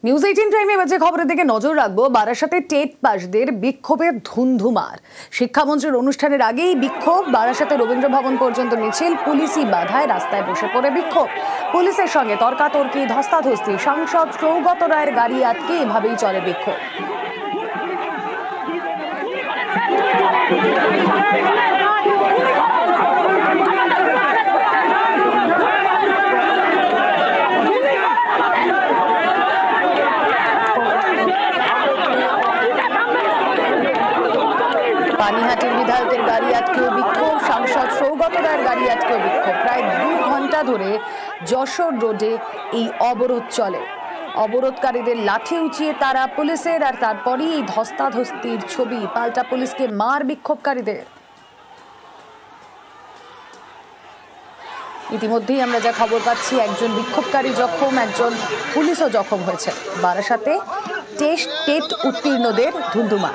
News 18 প্রাইমে বাজে খবরের দিকে নজর রাখবো। বারাসাতে টেট পাসদের বিক্ষোভের ধুন্ধুমার। শিক্ষামন্ত্রীর অনুষ্ঠানের আগেই বিক্ষোভ। বারাসাতে রবীন্দ্র ভবন পর্যন্ত মিছিল, পুলিশি বাধায় রাস্তায় বসে পড়ে বিক্ষোভ। পুলিশের সঙ্গে তর্কাতর্কি, ধস্তাধস্তি। সাংসদ সৌগত রায়ের গাড়ি আটকে এভাবেই চলে বিক্ষোভ। পানিহাটির বিধায়কের গাড়ি আটকেও বিক্ষোভ, সাংসদ সৌগত রায়ের গাড়ি আটকেও বিক্ষোভ। প্রায় 2 ঘন্টা ধরে যশোর রোডে এই অবরোধ চলে। অবরোধকারীদের লাঠি উঁচিয়ে তারা পুলিশের, আর তারপরই এই ধস্তাধস্তির ছবি। পাল্টা পুলিশকে মার বিক্ষোভকারীদের। ইতিমধ্যেই আমরা যা খবর পাচ্ছি, একজন বিক্ষোভকারী জখম, একজন পুলিশও জখম হয়েছে। বারাসাতে টেট উত্তীর্ণদের ধুন্ধুমা।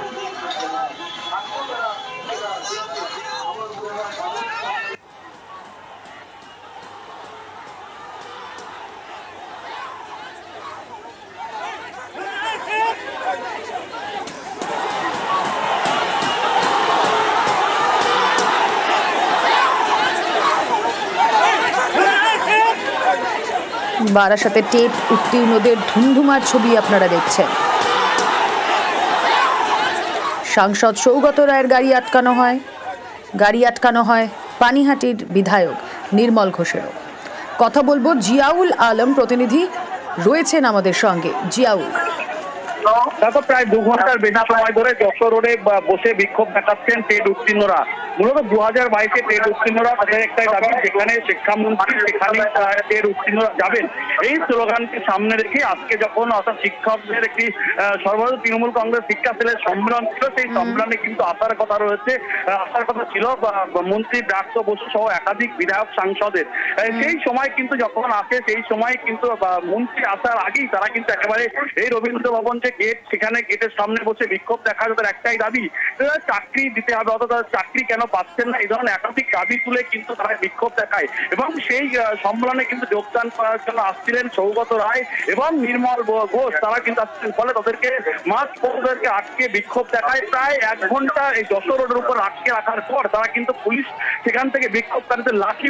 বারাসাতে টেট উত্তীর্ণদের ধুন্ধুমার ছবি আপনারা দেখছেন। সাংসদ সৌগত রায়ের গাড়ি আটকানো হয় পানিহাটির বিধায়ক নির্মল ঘোষেরও। কথা বলবো জিয়াউল আলম প্রতিনিধি রয়েছেন আমাদের সঙ্গে। জিয়াউল, দেখো, প্রায় 2 ঘন্টার বেশি সময় ধরে যশোর রোডে বসে বিক্ষোভ দেখাচ্ছেন টেট উত্তীর্ণরা। মূলত 2022-এ টেট উত্তীর্ণরা তাদের একটাই দাবি, যেখানে শিক্ষামন্ত্রী সেখানে টেট উত্তীর্ণরা যাবেন, এই স্লোগানকে সামনে রেখে আজকে যখন অর্থাৎ শিক্ষকদের একটি সর্বভারতীয় তৃণমূল কংগ্রেস শিক্ষা সেলের সম্মেলন ছিল, সেই সম্মেলনে কিন্তু আসার কথা ছিল মন্ত্রী ব্রাত্য বসু সহ একাধিক বিধায়ক সাংসদের। সেই সময় কিন্তু যখন আসে, সেই সময় কিন্তু মন্ত্রী আসার আগেই তারা কিন্তু একেবারে এই রবীন্দ্র ভবন যে গেট, সেখানে গেটের সামনে বসে বিক্ষোভ দেখা তাদের একটাই দাবি, চাকরি দিতে হবে, অর্থাৎ চাকরি কেন পাচ্ছেন না, এই ধরনের একাধিক দাবি তুলে কিন্তু তারা বিক্ষোভ দেখায়। এবং সেই সম্মেলনে কিন্তু যোগদান করার জন্য আসছিলেন সৌগত রায় এবং নির্মল ঘোষ, তারা কিন্তু আসছিলেন। ফলে তাদেরকে মাঝপথদেরকে আটকে বিক্ষোভ দেখায়। প্রায় 1 ঘন্টা এই যশোর রোডের উপর আটকে রাখার পর তারা কিন্তু পুলিশ সেখান থেকে বিক্ষোভকারীদের লাঠি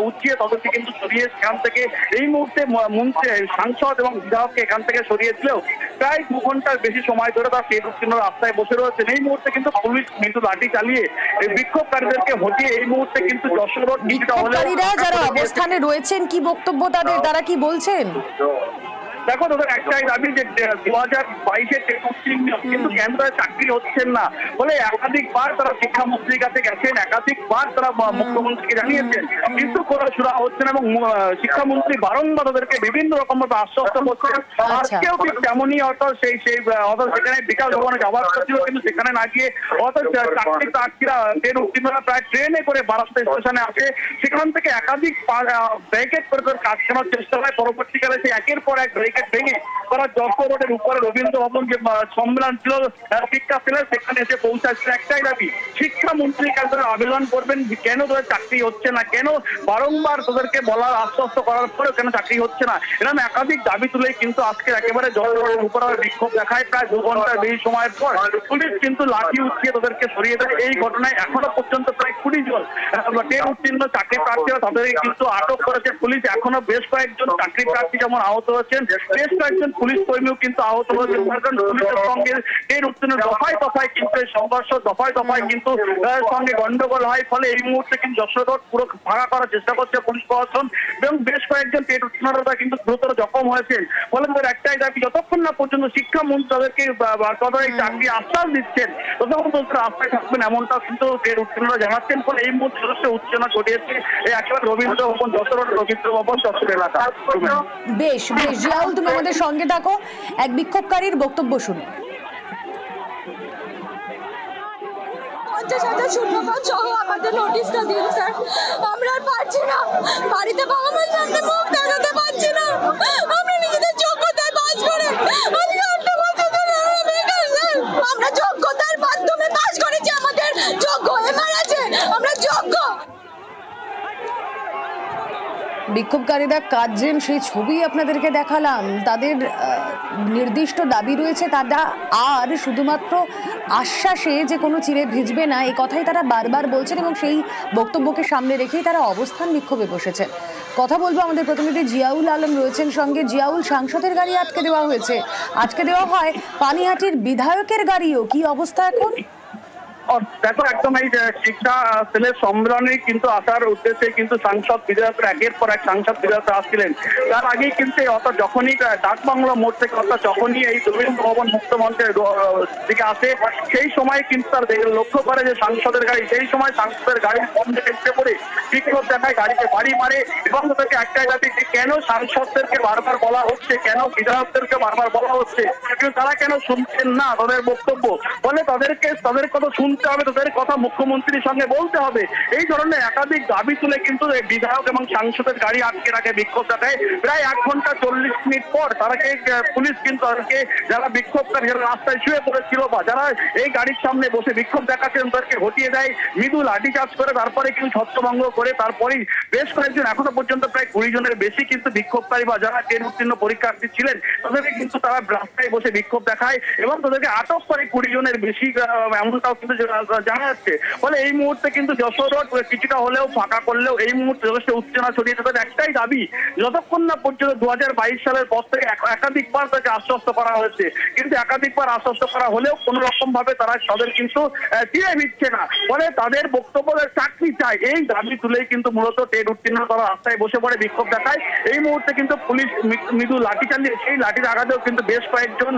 উঠিয়ে তাদেরকে কিন্তু সরিয়ে সেখান থেকে এই মুহূর্তে মন্ত্রী, সাংসদ এবং বিধায়ককে এখান থেকে সরিয়ে দিলেও প্রায় 2 ঘন্টার বেশি সময় ধরে তারা টেট উত্তীর্ণ রাস্তায় বসে রয়েছেন। এই মুহূর্তে কিন্তু পুলিশ কিন্তু লাঠি চালিয়ে এই বিক্ষোভকারীদেরকে হটিয়ে এই মুহূর্তে কিন্তু যশোর রোড বিক্ষোভকারীরা যারা অবস্থানে রয়েছেন, কি বক্তব্য তাদের, তারা কি বলছেন? দেখো, তাদের একটাই দাবি যে 2022-এ টেট উত্তীর্ণ কিন্তু কেন তারা চাকরি হচ্ছেন না বলে একাধিকবার তারা শিক্ষামন্ত্রীর কাছে গেছেন, একাধিকবার তারা মুখ্যমন্ত্রীকে জানিয়েছেন, কিন্তু কোনো সুরা হচ্ছে না। এবং শিক্ষামন্ত্রী বারংবার তাদেরকে বিভিন্ন রকম ভাবে আশ্বস্ত করছেন। আজকেও ঠিক তেমনই, অর্থাৎ সেখানে বিকাশ ভবনে যাওয়ার কথা ছিল, কিন্তু সেখানে না গিয়ে অর্থাৎ চাকরি প্রার্থীরা টেট উত্তীর্ণরা প্রায় ট্রেনে করে বারাসাতে স্টেশনে আসে, সেখান থেকে একাধিক ব্যারিকেড করে তাদের কাজ করার চেষ্টা হয়। পরবর্তীকালে সেই একের পর এক ভেঙে তারা যশোর রোডের উপরে রবীন্দ্র ভবন যে সম্মেলন ছিল শিক্ষা সেলের, সেখানে এসে পৌঁছাচ্ছে। একটাই দাবি, শিক্ষামন্ত্রীর কাছে আবেদন করবেন কেন তোদের চাকরি হচ্ছে না, কেন বারংবার তোদেরকে বলার আশ্বস্ত করার পরেও কেন চাকরি হচ্ছে না। এরকম একাধিক দাবি তুলে কিন্তু আজকে একেবারে যশোর রোডের উপরে বিক্ষোভ দেখায়। প্রায় 2 ঘন্টার বেশি সময়ের পর পুলিশ কিন্তু লাঠি উঠিয়ে তাদেরকে সরিয়ে দেয়। এই ঘটনায় এখনো পর্যন্ত প্রায় 20 জন টেট উত্তীর্ণ চাকরি প্রার্থীরা তাদেরকে কিন্তু আটক করেছে পুলিশ। এখনো বেশ কয়েকজন চাকরি প্রার্থী যেমন আহত হয়েছেন, বেশ কয়েকজন পুলিশ কর্মীও কিন্তু আহত হয়েছেন। পুলিশের সঙ্গে টেট উত্তীর্ণ দফায় কিন্তু এই সংঘর্ষ, দফায় কিন্তু সঙ্গে গন্ডগোল হয়। ফলে এই মুহূর্তে কিন্তু যশোর রোড পুরো ভাঙা করার চেষ্টা করছে পুলিশ প্রশাসন এবং বেশ কয়েকজন টেট উত্তীর্ণরা কিন্তু গুরুতর জখম হয়েছেন। ফলে তাদের একটাই দাবি, যতক্ষণ না পর্যন্ত শিক্ষামন্ত্রী তাদেরকে চাকরি আশ্বাস দিচ্ছেন, ততক্ষণ তারা রাস্তায় থাকবেন, এমনটা কিন্তু টেট উত্তীর্ণরা জানাচ্ছেন। ফলে এই মুহূর্তে যথেষ্ট উত্তেজনা ঘটিয়েছে এই একেবারে রবীন্দ্র ভবন, যশোর রোড রবীন্দ্র ভবন যশোর এলাকা। বেশ জিয়াউল, তুমি আমাদের সঙ্গে থাকো, এক বিক্ষোভকারীর বক্তব্য শুনো। 50,000 শূন্যপদ সহ আমাদের নোটিশটা দিন স্যার, আমরা আর পারছি না, বাড়িতে বাবা মার সামনে মুখ দেখাতে পারছি না। আমরা নিজেদের যোগ্যতায় পাস করে আজকে 8 বছর ধরে আমরা বেকার স্যার। আমরা যোগ্যতার মাধ্যমে পাস করেছি, আমাদের যোগ্য এমআর আছে, আমরা যোগ্য। বিক্ষোভকারীরা কাঁদছেন সেই ছবি আপনাদেরকে দেখালাম। তাদের নির্দিষ্ট দাবি রয়েছে, তারা আর শুধুমাত্র আশ্বাসে যে কোনো চিরে ভিজবে না এই কথাই তারা বারবার বলছেন এবং সেই বক্তব্যকে সামনে রেখেই তারা অবস্থান বিক্ষোভে বসেছেন। কথা বলবো, আমাদের প্রতিনিধি জিয়াউল আলম রয়েছেন সঙ্গে। জিয়াউল, সাংসদের গাড়ি আটকে দেওয়া হয়েছে, আজকে দেওয়া হয় পানিহাটির বিধায়কের গাড়িও, কি অবস্থা এখন? দেখো, একদম এই শিক্ষা সেলের সম্মেলনে কিন্তু আসার উদ্দেশ্যে কিন্তু সাংসদ বিধায়করা একের পর এক সাংসদ বিধায়করা আসছিলেন। তার আগেই কিন্তু অর্থাৎ যখনই ডাকবাংলা মোড় থেকে অর্থাৎ যখনই এই রবীন্দ্র ভবন মুক্ত মঞ্চের দিকে আসে সেই সময় কিন্তু তার লক্ষ্য করে যে সাংসদের গাড়ি, সেই সময় সাংসদের গাড়ির বন্ধে এসে পড়ে বিক্ষোভ দেখায়, গাড়িতে বাড়ি মারে এবং তাদেরকে একটাই দাবি যে কেন সাংসদদেরকে বারবার বলা হচ্ছে, কেন বিধায়কদেরকে বারবার বলা হচ্ছে, কিন্তু তারা কেন শুনছেন না তাদের বক্তব্য, বলে তাদের কথা শুনতে হবে, তাদের কথা মুখ্যমন্ত্রীর সঙ্গে বলতে হবে। এই ধরনের একাধিক দাবি তুলে কিন্তু বিধায়ক এবং সাংসদের গাড়ি আটকে রাখে বিক্ষোভ দেখায়। প্রায় 1 ঘন্টা 40 মিনিট পর তারাকে পুলিশ কিন্তু তাদেরকে, যারা বিক্ষোভকারী, যারা রাস্তায় শুয়ে পড়েছিল বা যারা এই গাড়ির সামনে বসে বিক্ষোভ দেখাচ্ছেন তাদেরকে হটিয়ে দেয়, মৃদু লাঠিচার্জ করে, তারপরে কিন্তু ছত্রভঙ্গ করে তারপরেই বেশ কয়েকজন, এখনো পর্যন্ত প্রায় 20 জনের বেশি কিন্তু বিক্ষোভকারী বা যারা ট্রেন উত্তীর্ণ পরীক্ষার্থী ছিলেন তাদেরকে কিন্তু তারা রাস্তায় বসে বিক্ষোভ দেখায় এবং তাদেরকে আটক করে 20 জনের বেশি, এমনটাও কিন্তু জানা যাচ্ছে। ফলে এই মুহূর্তে কিন্তু যশোর রোড কিছুটা হলেও ফাঁকা করলেও এই মুহূর্তে যথেষ্ট উত্তেজনা ছড়িয়ে তাদের একটাই দাবি, যতক্ষণ না পর্যন্ত 2022 সালের পর থেকে একাধিকবার তাকে আশ্বস্ত করা হয়েছে, কিন্তু একাধিকবার আশ্বস্ত করা হলেও কোন রকম ভাবে তাদের কিন্তু তীরে ভিড়ছে না। ফলে তাদের বক্তব্য চাকরি চাই, এই দাবি তুলেই কিন্তু মূলত ট্রেন উত্তীর্ণ তারা রাস্তায় বসে পড়ে বিক্ষোভ দেখায়। এই মুহূর্তে কিন্তু পুলিশ মৃদু লাঠি চালিয়ে সেই লাঠির আঘাতেও কিন্তু বেশ কয়েকজন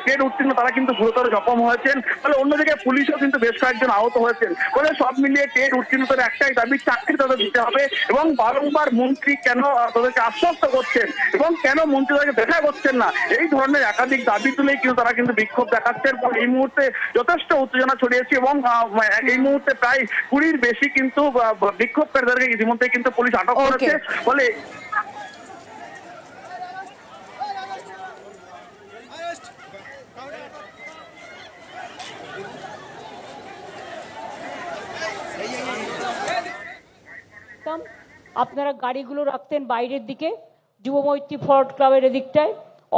ট্রেন উত্তীর্ণ তারা কিন্তু গুরুতর জখম হয়েছেন। ফলে অন্যদিকে পুলিশও কিন্তু বেশ কয়েকজন আহত হয়েছেন। ফলে সব মিলিয়ে ট্রেন উত্তীর্ণতার একটাই দাবি, চাকরি তাদের দিতে হবে এবং বারংবার মন্ত্রী কেন তাদেরকে আশ্বস্ত করছেন এবং কেন মন্ত্রী তাদেরকে দেখা করছেন না, এই ধরনের একাধিক দাবি তুলেই কিন্তু তারা কিন্তু বিক্ষোভ দেখাচ্ছেন। এই মুহূর্তে যথেষ্ট উত্তেজনা ছড়িয়েছে এবং এই মুহূর্তে প্রায় 20-র বেশি কিন্তু বিক্ষোভকারীদেরকে ইতিমধ্যে কিন্তু পুলিশ আটক করেছে। ফলে আপনারা গাড়িগুলো রাখতেন বাইরের দিকে, যুবমৈত্রী ফরওয়ার্ড ক্লাবের এদিকটায়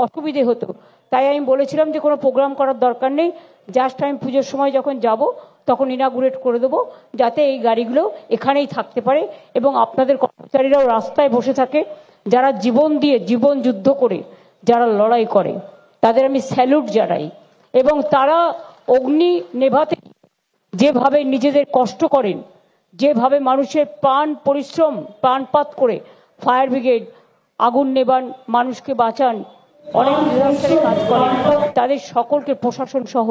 অসুবিধে হতো, তাই আমি বলেছিলাম যে কোনো প্রোগ্রাম করার দরকার নেই, জাস্ট আমি পুজোর সময় যখন যাব তখন ইনাগুরেট করে দেবো, যাতে এই গাড়িগুলো এখানেই থাকতে পারে এবং আপনাদের কর্মচারীরাও রাস্তায় বসে থাকে, যারা জীবন দিয়ে, জীবন যুদ্ধ করে যারা লড়াই করে তাদের আমি স্যালুট জানাই এবং তারা অগ্নি নেভাতে যেভাবে নিজেদের কষ্ট করেন, যেভাবে মানুষের প্রাণ পরিশ্রম, প্রাণপাত করে ফায়ার ব্রিগেড আগুন নেবান, মানুষকে বাঁচান, অনেক ডিজাস্টারে কাজ করেন, তাদের সকলকে, প্রশাসন সহ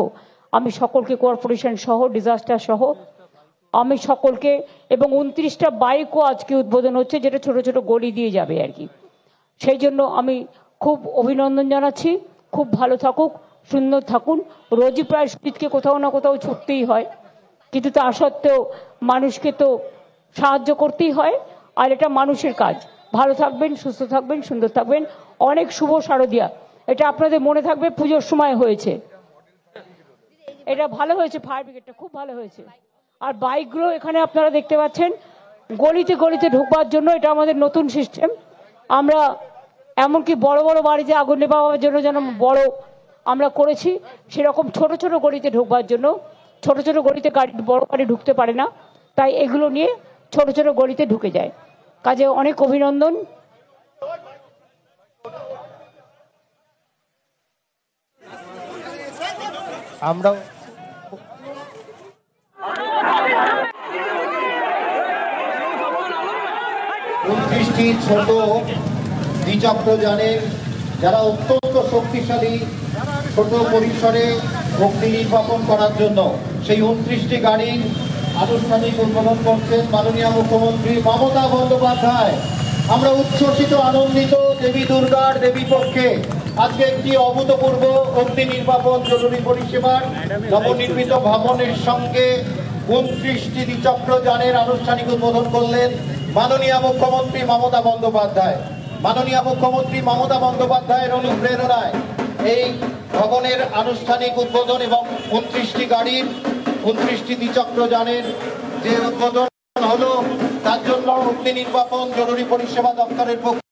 আমি সকলকে, কর্পোরেশন সহ, ডিজাস্টার সহ আমি সকলকে, এবং 29টা বাইকও আজকে উদ্বোধন হচ্ছে যেটা ছোট ছোট গলি দিয়ে যাবে আর কি, সেই জন্য আমি খুব অভিনন্দন জানাচ্ছি। খুব ভালো থাকুক, সুন্দর থাকুন। রোজই প্রায় শীতকে কোথাও না কোথাও ছুটতেই হয়, কিন্তু তা সত্ত্বেও মানুষকে তো সাহায্য করতেই হয়, আর এটা মানুষের কাজ। ভালো থাকবেন, সুস্থ থাকবেন, সুন্দর থাকবেন। অনেক শুভ শারদিয়া, এটা আপনাদের মনে থাকবে, পুজোর সময় হয়েছে, এটা ভালো হয়েছে, ফায়ার ব্রিগেডটা খুব ভালো হয়েছে। আর বাইকগুলো এখানে আপনারা দেখতে পাচ্ছেন গলিতে গলিতে ঢোকবার জন্য, এটা আমাদের নতুন সিস্টেম। আমরা এমনকি বড় বড় বাড়িতে আগুন নেভাবার জন্য যেন বড় আমরা করেছি, সেরকম ছোট ছোট গলিতে ঢোকবার জন্য, ছোট ছোট গলিতে গাড়ি, বড় গাড়ি ঢুকতে পারে না, তাই এগুলো নিয়ে ছোট ছোট গলিতে ঢুকে যায়। কাজে অনেক অভিনন্দন। আমরা 29টি ছোট দ্বিচক্রযানের যারা অত্যন্ত শক্তিশালী, ছোট পরিসরে অগ্নি নির্বাপন করার জন্য সেই 29টি গাড়ির আনুষ্ঠানিক উদ্বোধন করছেন মাননীয় মুখ্যমন্ত্রী মমতা বন্দ্যোপাধ্যায়। আমরা উচ্ছ্বসিত, আনন্দিত। দেবী দুর্গার দেবী পক্ষে আজকে একটি অভূতপূর্ব অগ্নি নির্বাপন জরুরি পরিষেবার নবনির্মিত ভবনের সঙ্গে 29টি দ্বিচক্রযানের আনুষ্ঠানিক উদ্বোধন করলেন মাননীয় মুখ্যমন্ত্রী মমতা বন্দ্যোপাধ্যায়। মাননীয় মুখ্যমন্ত্রী মমতা বন্দ্যোপাধ্যায়ের অনুপ্রেরণায় এই ভবনের আনুষ্ঠানিক উদ্বোধন এবং 29টি গাড়ির, 29টি দ্বিচক্রযানের যে উদ্বোধন হলো, তার জন্য অগ্নি নির্বাপন জরুরি পরিষেবা দপ্তরের পক্ষ